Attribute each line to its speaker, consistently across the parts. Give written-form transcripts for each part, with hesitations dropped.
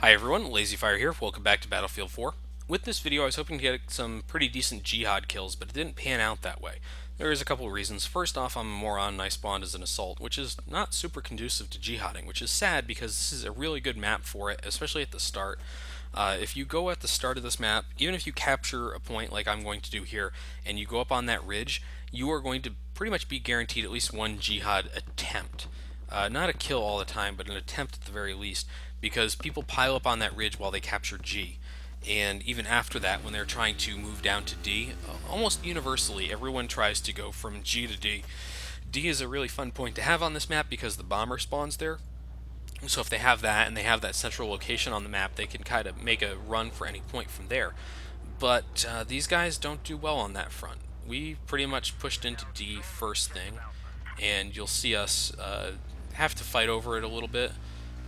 Speaker 1: Hi everyone, LazyFire here. Welcome back to Battlefield 4. With this video, I was hoping to get some pretty decent jihad kills, but it didn't pan out that way. There is a couple of reasons. First off, I'm a moron and I spawned as an assault, which is not super conducive to jihading, which is sad because this is a really good map for it, especially at the start. If you go at the start of this map, even if you capture a point like I'm going to do here, and you go up on that ridge, you are going to pretty much be guaranteed at least one jihad attempt. Not a kill all the time, but an attempt at the very least, because people pile up on that ridge while they capture G. And even after that, when they're trying to move down to D, almost universally, everyone tries to go from G to D. D is a really fun point to have on this map because the bomber spawns there. So if they have that and they have that central location on the map, they can kind of make a run for any point from there. But these guys don't do well on that front. We pretty much pushed into D first thing, and you'll see us have to fight over it a little bit.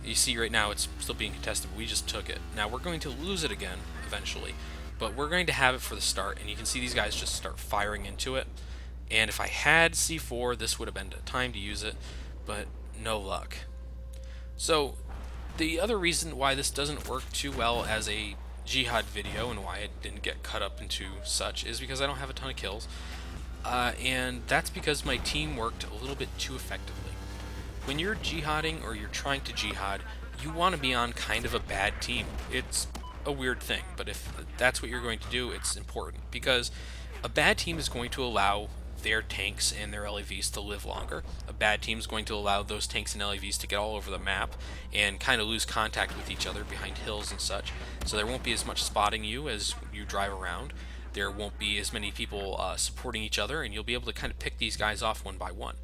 Speaker 1: You see right now it's still being contested, but we just took it. Now we're going to lose it again eventually, but we're going to have it for the start, and you can see these guys just start firing into it. And if I had C4, this would have been the time to use it, but no luck. So the other reason why this doesn't work too well as a jihad video and why it didn't get cut up into such is because I don't have a ton of kills, and that's because my team worked a little bit too effectively. When you're jihading or you're trying to jihad, you want to be on kind of a bad team. It's a weird thing, but if that's what you're going to do, it's important, because a bad team is going to allow their tanks and their LAVs to live longer. A bad team is going to allow those tanks and LAVs to get all over the map and kind of lose contact with each other behind hills and such, so there won't be as much spotting you as you drive around. There won't be as many people supporting each other, and you'll be able to kind of pick these guys off one by one.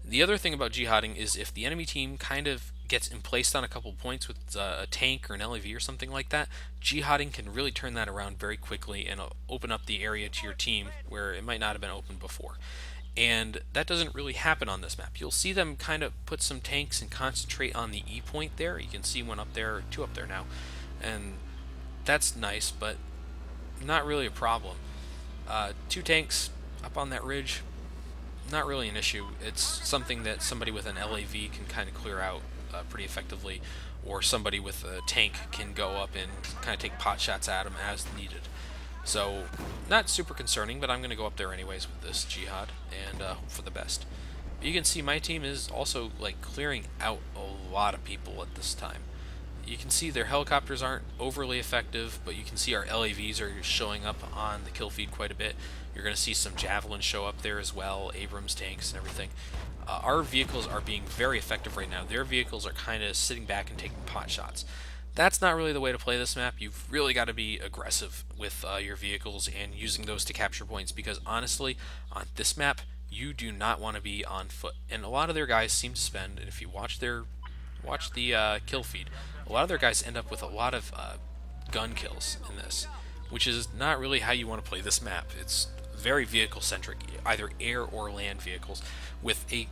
Speaker 1: The other thing about jihading is if the enemy team kind of gets emplaced on a couple points with a tank or an LAV or something like that, jihading can really turn that around very quickly and open up the area to your team where it might not have been open before. And that doesn't really happen on this map. You'll see them kind of put some tanks and concentrate on the E point there. You can see one up there, two up there now, and that's nice, but not really a problem. Two tanks up on that ridge, not really an issue. It's something that somebody with an LAV can kind of clear out pretty effectively, or somebody with a tank can go up and kind of take pot shots at them as needed. So not super concerning, but I'm going to go up there anyways with this jihad and hope for the best. But you can see my team is also like clearing out a lot of people at this time. You can see their helicopters aren't overly effective, but you can see our LAVs are showing up on the kill feed quite a bit. You're going to see some javelins show up there as well, Abrams tanks and everything. Our vehicles are being very effective right now. Their vehicles are kind of sitting back and taking pot shots. That's not really the way to play this map. You've really got to be aggressive with your vehicles and using those to capture points, because honestly, on this map, you do not want to be on foot. And a lot of their guys seem to spend, and if you watch the kill feed, a lot of their guys end up with a lot of gun kills in this, which is not really how you want to play this map. It's very vehicle centric, either air or land vehicles, with a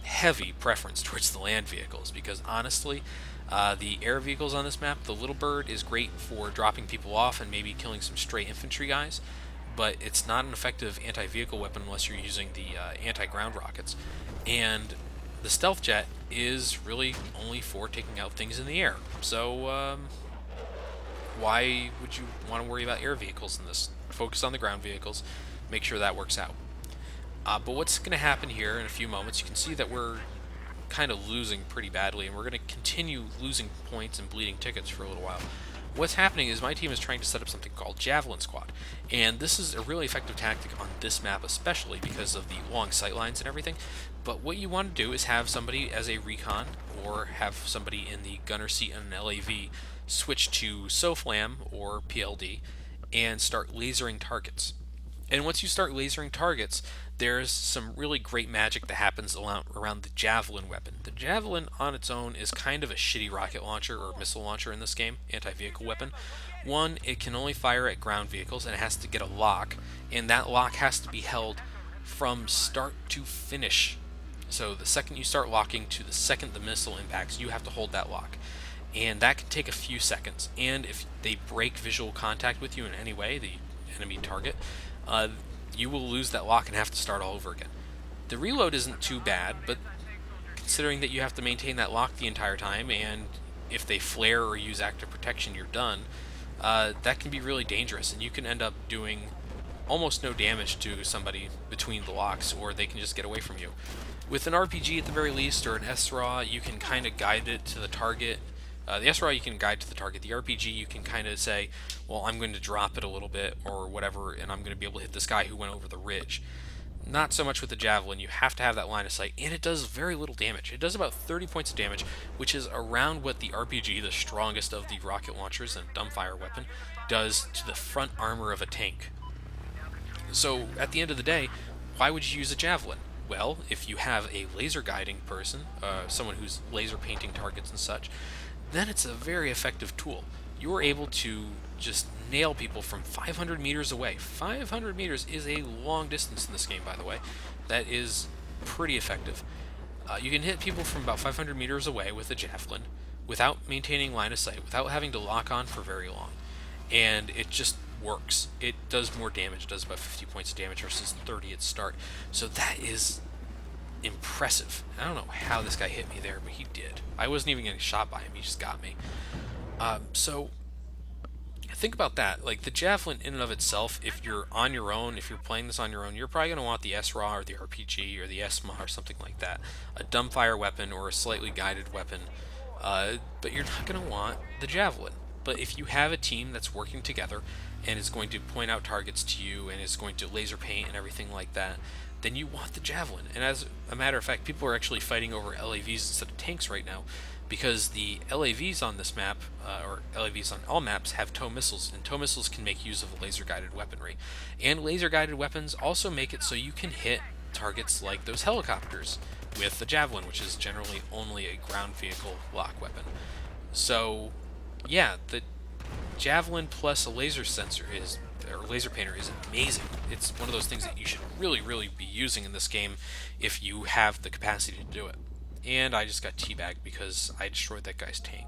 Speaker 1: heavy preference towards the land vehicles, because honestly, the air vehicles on this map, the Little Bird is great for dropping people off and maybe killing some stray infantry guys, but it's not an effective anti-vehicle weapon unless you're using the anti-ground rockets. And the stealth jet is really only for taking out things in the air. So why would you want to worry about air vehicles in this? Focus on the ground vehicles, make sure that works out. But what's going to happen here in a few moments, you can see that we're kind of losing pretty badly, and we're going to continue losing points and bleeding tickets for a little while. What's happening is my team is trying to set up something called Javelin Squad, and this is a really effective tactic on this map, especially because of the long sight lines and everything. But what you want to do is have somebody as a recon, or have somebody in the gunner seat in an LAV switch to SOFLAM or PLD and start lasering targets. And once you start lasering targets, there's some really great magic that happens around the Javelin weapon. The Javelin on its own is kind of a shitty rocket launcher or missile launcher in this game, anti-vehicle weapon. One, it can only fire at ground vehicles, and it has to get a lock, and that lock has to be held from start to finish. So the second you start locking to the second the missile impacts, you have to hold that lock. And that can take a few seconds, and if they break visual contact with you in any way, the enemy target, you will lose that lock and have to start all over again. The reload isn't too bad, but considering that you have to maintain that lock the entire time, and if they flare or use active protection, you're done. That can be really dangerous, and you can end up doing almost no damage to somebody between the locks, or they can just get away from you. With an RPG at the very least, or an SRAW, you can kind of guide it to the target. The SRAW you can guide to the target. The RPG you can kind of say, well, I'm going to drop it a little bit or whatever, and I'm going to be able to hit this guy who went over the ridge. Not so much with the Javelin. You have to have that line of sight, and it does very little damage. It does about 30 points of damage, which is around what the RPG, the strongest of the rocket launchers and dumbfire weapon, does to the front armor of a tank. So, at the end of the day, why would you use a Javelin? Well, if you have a laser guiding person, someone who's laser painting targets and such, then it's a very effective tool. You're able to just nail people from 500 meters away. 500 meters is a long distance in this game, by the way. That is pretty effective. You can hit people from about 500 meters away with a Javelin without maintaining line of sight, without having to lock on for very long. And it just works. It does more damage. It does about 50 points of damage versus 30 at start. So that is impressive. I don't know how this guy hit me there, but he did. I wasn't even getting shot by him. He just got me. So think about that. Like, the Javelin in and of itself, if you're on your own, if you're playing this on your own, you're probably going to want the SRAW or the RPG or the SMA or something like that. A dumbfire weapon or a slightly guided weapon. But you're not going to want the Javelin. But if you have a team that's working together and is going to point out targets to you and is going to laser paint and everything like that, then you want the Javelin. And as a matter of fact, people are actually fighting over LAVs instead of tanks right now, because the LAVs on this map, or LAVs on all maps, have tow missiles, and tow missiles can make use of laser-guided weaponry. And laser-guided weapons also make it so you can hit targets like those helicopters with the Javelin, which is generally only a ground vehicle lock weapon. So, yeah, the Javelin plus a laser sensor or laser painter is amazing. It's one of those things that you should really, really be using in this game if you have the capacity to do it. And I just got teabagged because I destroyed that guy's tank.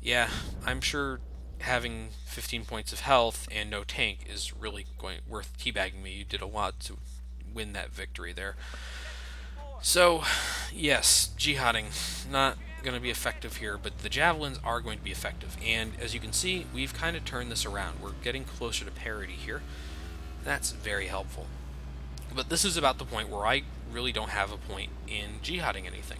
Speaker 1: Yeah, I'm sure having 15 points of health and no tank is really worth teabagging me. You did a lot to win that victory there. So, yes, jihading, not going to be effective here, but the Javelins are going to be effective. And as you can see, we've kind of turned this around. We're getting closer to parity here. That's very helpful. But this is about the point where I really don't have a point in jihading anything.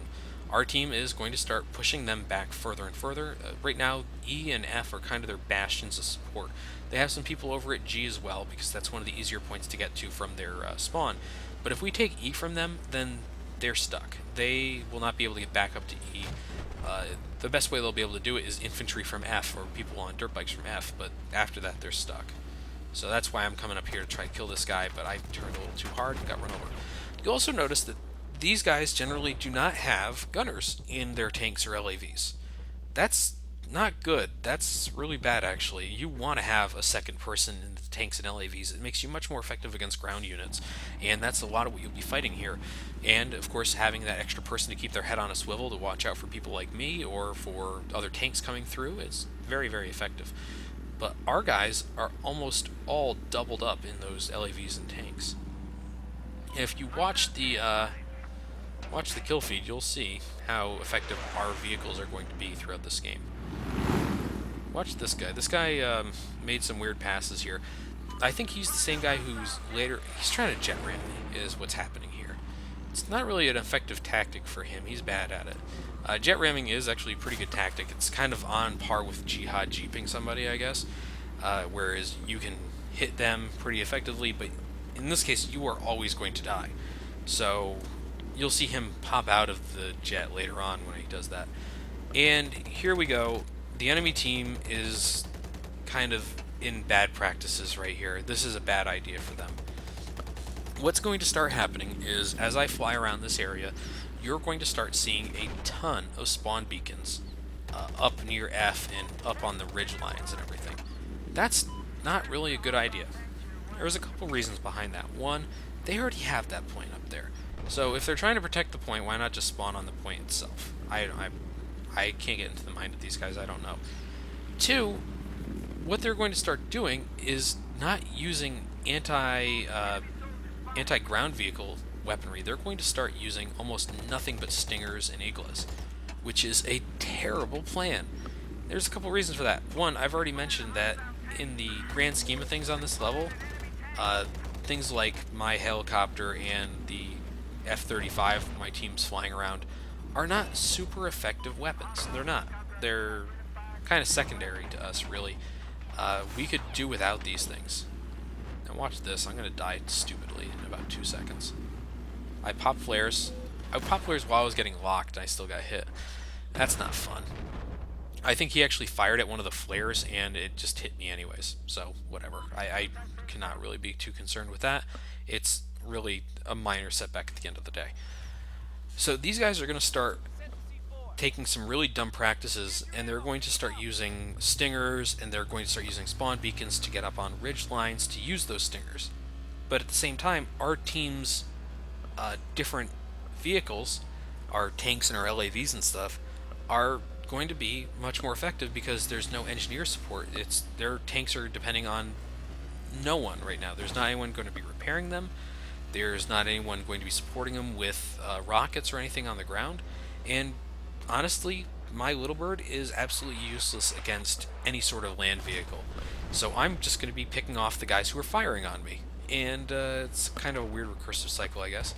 Speaker 1: Our team is going to start pushing them back further and further. Right now, E and F are kind of their bastions of support. They have some people over at G as well, because that's one of the easier points to get to from their spawn. But if we take E from them, then they're stuck. They will not be able to get back up to E. The best way they'll be able to do it is infantry from F, or people on dirt bikes from F, but after that they're stuck. So that's why I'm coming up here to try to kill this guy, but I turned a little too hard and got run over. You'll also notice that these guys generally do not have gunners in their tanks or LAVs. That's not good. That's really bad, actually. You want to have a second person in the tanks and LAVs. It makes you much more effective against ground units, and that's a lot of what you'll be fighting here. And, of course, having that extra person to keep their head on a swivel to watch out for people like me or for other tanks coming through is very, very effective. But our guys are almost all doubled up in those LAVs and tanks. If you watch the kill feed, you'll see how effective our vehicles are going to be throughout this game. Watch this guy. This guy made some weird passes here. I think he's the same guy who's he's trying to jet ram me, is what's happening here. It's not really an effective tactic for him. He's bad at it. Jet ramming is actually a pretty good tactic. It's kind of on par with jihad jeeping somebody, I guess. Whereas you can hit them pretty effectively, but in this case, you are always going to die. So you'll see him pop out of the jet later on when he does that. And here we go. The enemy team is kind of in bad practices right here. This is a bad idea for them. What's going to start happening is, as I fly around this area, you're going to start seeing a ton of spawn beacons up near F and up on the ridge lines and everything. That's not really a good idea. There's a couple reasons behind that. One, they already have that point up there. So if they're trying to protect the point, why not just spawn on the point itself? I can't get into the mind of these guys, I don't know. Two, what they're going to start doing is not using anti-ground vehicle weaponry. They're going to start using almost nothing but stingers and iglas, which is a terrible plan. There's a couple reasons for that. One, I've already mentioned that in the grand scheme of things on this level, things like my helicopter and the F-35 my team's flying around are not super effective weapons. They're not. They're kind of secondary to us, really. We could do without these things. Now watch this. I'm going to die stupidly in about 2 seconds. I popped flares. I popped flares while I was getting locked, and I still got hit. That's not fun. I think he actually fired at one of the flares, and it just hit me anyways. So, whatever. I cannot really be too concerned with that. It's really a minor setback at the end of the day. So these guys are going to start taking some really dumb practices, and they're going to start using stingers, and they're going to start using spawn beacons to get up on ridge lines to use those stingers. But at the same time, our team's different vehicles, our tanks and our LAVs and stuff, are going to be much more effective because there's no engineer support. Their tanks are depending on no one right now. There's not anyone going to be repairing them. There's not anyone going to be supporting them with rockets or anything on the ground. And honestly, my little bird is absolutely useless against any sort of land vehicle. So I'm just going to be picking off the guys who are firing on me. And it's kind of a weird recursive cycle, I guess.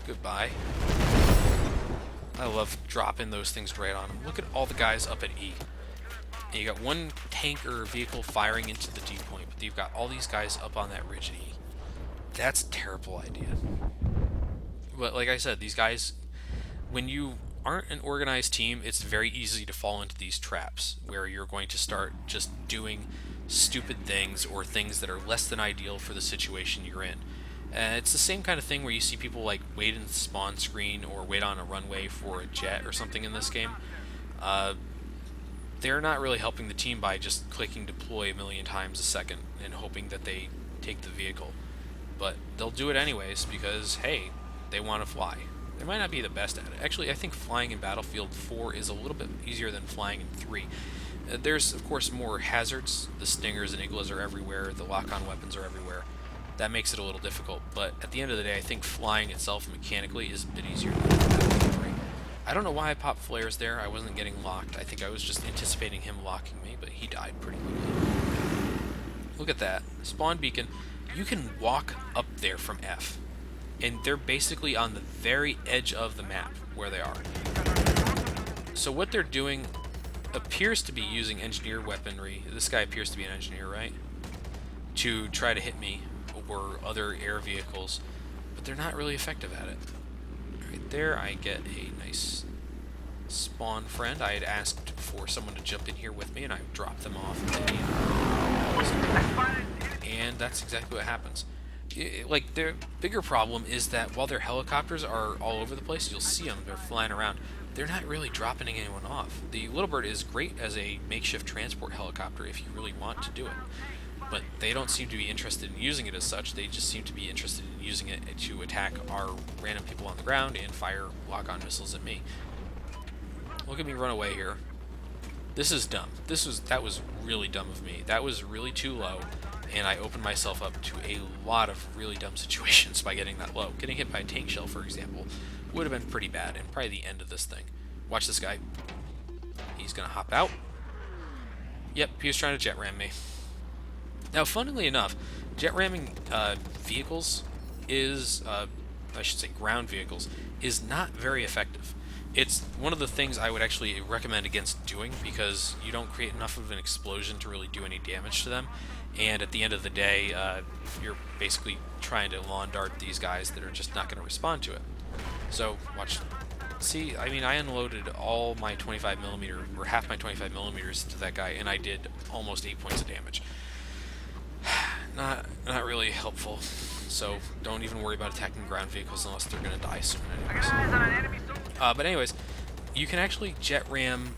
Speaker 1: Goodbye. I love dropping those things right on them. Look at all the guys up at E. And you got one tank or vehicle firing into the D point, but you've got all these guys up on that ridge at E. That's a terrible idea. But like I said, these guys, when you aren't an organized team, it's very easy to fall into these traps where you're going to start just doing stupid things or things that are less than ideal for the situation you're in. It's the same kind of thing where you see people like wait in the spawn screen or wait on a runway for a jet or something in this game. They're not really helping the team by just clicking deploy a million times a second and hoping that they take the vehicle. But they'll do it anyways because, hey, they want to fly. They might not be the best at it. Actually, I think flying in Battlefield 4 is a little bit easier than flying in 3. There's, of course, more hazards. The Stingers and Iglas are everywhere. The lock-on weapons are everywhere. That makes it a little difficult. But at the end of the day, I think flying itself mechanically is a bit easier than Battlefield 3. I don't know why I popped flares there. I wasn't getting locked. I think I was just anticipating him locking me, but he died pretty quickly. Look at that. Spawn beacon. You can walk up there from F. And they're basically on the very edge of the map where they are. So what they're doing appears to be using engineer weaponry. This guy appears to be an engineer, right? To try to hit me or other air vehicles. But they're not really effective at it. Right there, I get a nice spawn friend. I had asked for someone to jump in here with me, and I dropped them off. And that's exactly what happens. Like, the bigger problem is that while their helicopters are all over the place, you'll see them, they're flying around, they're not really dropping anyone off. The Little Bird is great as a makeshift transport helicopter if you really want to do it, but they don't seem to be interested in using it as such. They just seem to be interested in using it to attack our random people on the ground and fire lock-on missiles at me. Look at me run away here. This is dumb. That was really dumb of me. That was really too low. And I opened myself up to a lot of really dumb situations by getting that low. Getting hit by a tank shell, for example, would have been pretty bad, and probably the end of this thing. Watch this guy. He's going to hop out. Yep, he was trying to jet ram me. Now, funnily enough, jet ramming vehicles is, I should say ground vehicles, is not very effective. It's one of the things I would actually recommend against doing because you don't create enough of an explosion to really do any damage to them. And at the end of the day, you're basically trying to lawn dart these guys that are just not going to respond to it. So, watch. See, I mean, I unloaded all my 25mm, or half my 25mm into that guy, and I did almost 8 points of damage. Not really helpful. So, don't even worry about attacking ground vehicles unless they're going to die soon anyways. But anyways, you can actually jet ram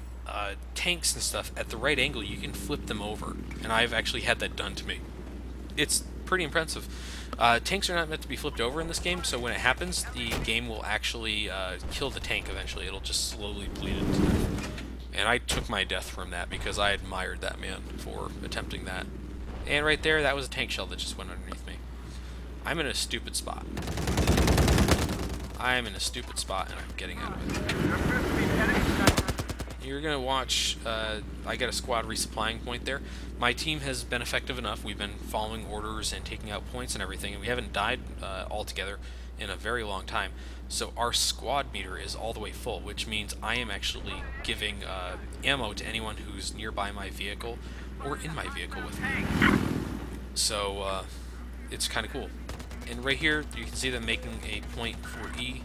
Speaker 1: tanks and stuff at the right angle. You can flip them over, and I've actually had that done to me. It's pretty impressive. Tanks are not meant to be flipped over in this game, so when it happens, the game will actually kill the tank eventually. It'll just slowly bleed it to death. And I took my death from that because I admired that man for attempting that. And right there, that was a tank shell that just went underneath me. I'm in a stupid spot. I'm in a stupid spot, and I'm getting out of it. you're going to watch, I get a squad resupplying point there. My team has been effective enough. We've been following orders and taking out points and everything, and we haven't died altogether in a very long time. So our squad meter is all the way full, which means I am actually giving ammo to anyone who's nearby my vehicle or in my vehicle with me. So it's kind of cool. And right here, you can see them making a point for E,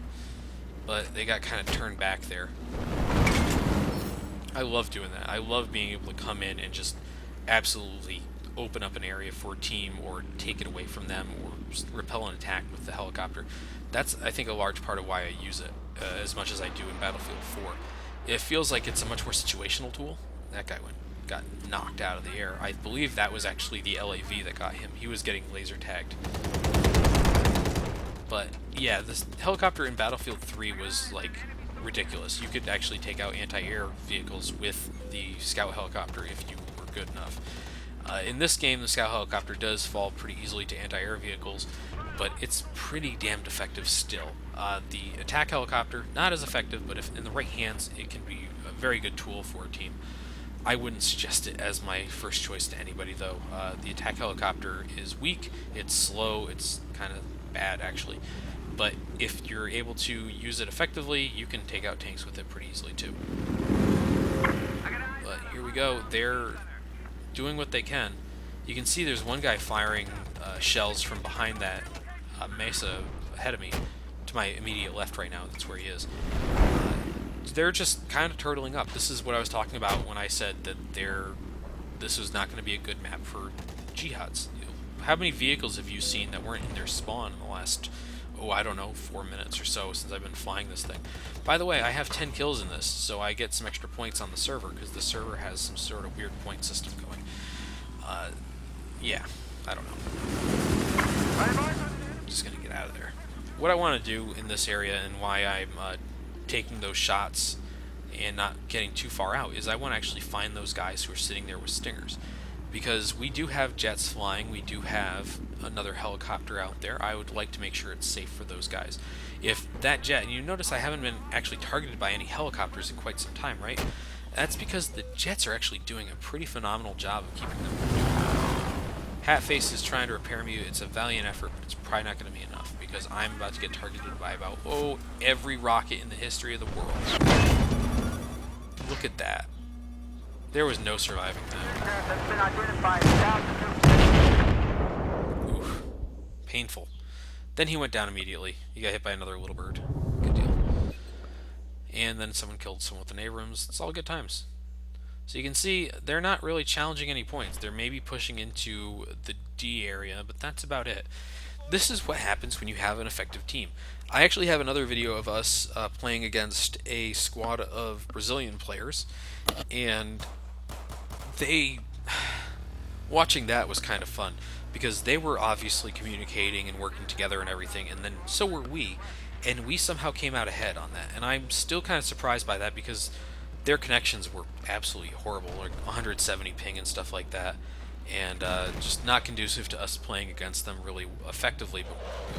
Speaker 1: but they got kind of turned back there. I love doing that. I love being able to come in and just absolutely open up an area for a team or take it away from them or just repel an attack with the helicopter. That's, I think, a large part of why I use it as much as I do in Battlefield 4. It feels like it's a much more situational tool. That guy got knocked out of the air. I believe that was actually the LAV that got him. He was getting laser tagged. But yeah, this helicopter in Battlefield 3 was like ridiculous. You could actually take out anti-air vehicles with the scout helicopter if you were good enough. In this game, the scout helicopter does fall pretty easily to anti-air vehicles, but it's pretty damned effective still. The attack helicopter, not as effective, but if in the right hands, it can be a very good tool for a team. I wouldn't suggest it as my first choice to anybody, though. The attack helicopter is weak, it's slow, it's kind of bad, actually. But if you're able to use it effectively, you can take out tanks with it pretty easily, too. But here we go. They're doing what they can. You can see there's one guy firing shells from behind that mesa ahead of me, to my immediate left right now. That's where he is. They're just kind of turtling up. This is what I was talking about when I said that this was not going to be a good map for jihads. How many vehicles have you seen that weren't in their spawn in the last, I don't know, 4 minutes or so since I've been flying this thing? By the way, I have 10 kills in this, so I get some extra points on the server, because the server has some sort of weird point system going. Yeah, I don't know. Just gonna get out of there. What I want to do in this area, and why I'm taking those shots and not getting too far out, is I want to actually find those guys who are sitting there with stingers. Because we do have jets flying, we do have another helicopter out there. I would like to make sure it's safe for those guys. If that jet, and you notice I haven't been actually targeted by any helicopters in quite some time, right? That's because the jets are actually doing a pretty phenomenal job of keeping them from doing that. Hatface is trying to repair me. It's a valiant effort, but it's probably not going to be enough, because I'm about to get targeted by about, every rocket in the history of the world. Look at that. There was no surviving that. Oof. Painful. Then he went down immediately. He got hit by another little bird. Good deal. And then someone killed someone with an Abrams. It's all good times. So you can see they're not really challenging any points. They're maybe pushing into the D area, but that's about it. This is what happens when you have an effective team. I actually have another video of us playing against a squad of Brazilian players, and watching that was kind of fun, because they were obviously communicating and working together and everything, and then so were we, and we somehow came out ahead on that. And I'm still kind of surprised by that, because their connections were absolutely horrible, like 170 ping and stuff like that, and just not conducive to us playing against them really effectively.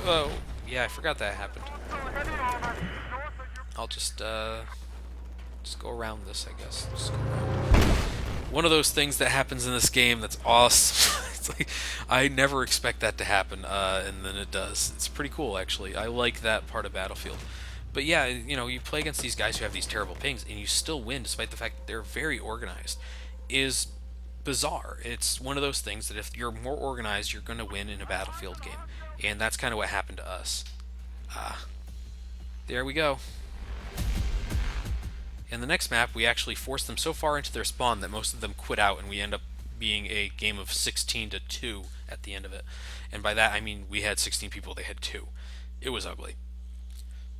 Speaker 1: But yeah, I forgot that happened. I'll just go around this, I guess. Just go around. One of those things that happens in this game that's awesome. It's like, I never expect that to happen, and then it does. It's pretty cool, actually. I like that part of Battlefield. But yeah, you play against these guys who have these terrible pings, and you still win despite the fact that they're very organized. Is bizarre. It's one of those things that if you're more organized, you're going to win in a Battlefield game. And that's kind of what happened to us. There we go. In the next map, we actually forced them so far into their spawn that most of them quit out, and we end up being a game of 16-2 at the end of it. And by that, I mean we had 16 people, they had 2. It was ugly.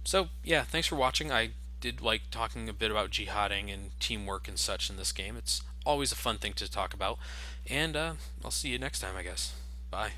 Speaker 1: So, yeah, thanks for watching. I did like talking a bit about jihading and teamwork and such in this game. It's always a fun thing to talk about. And I'll see you next time, I guess. Bye.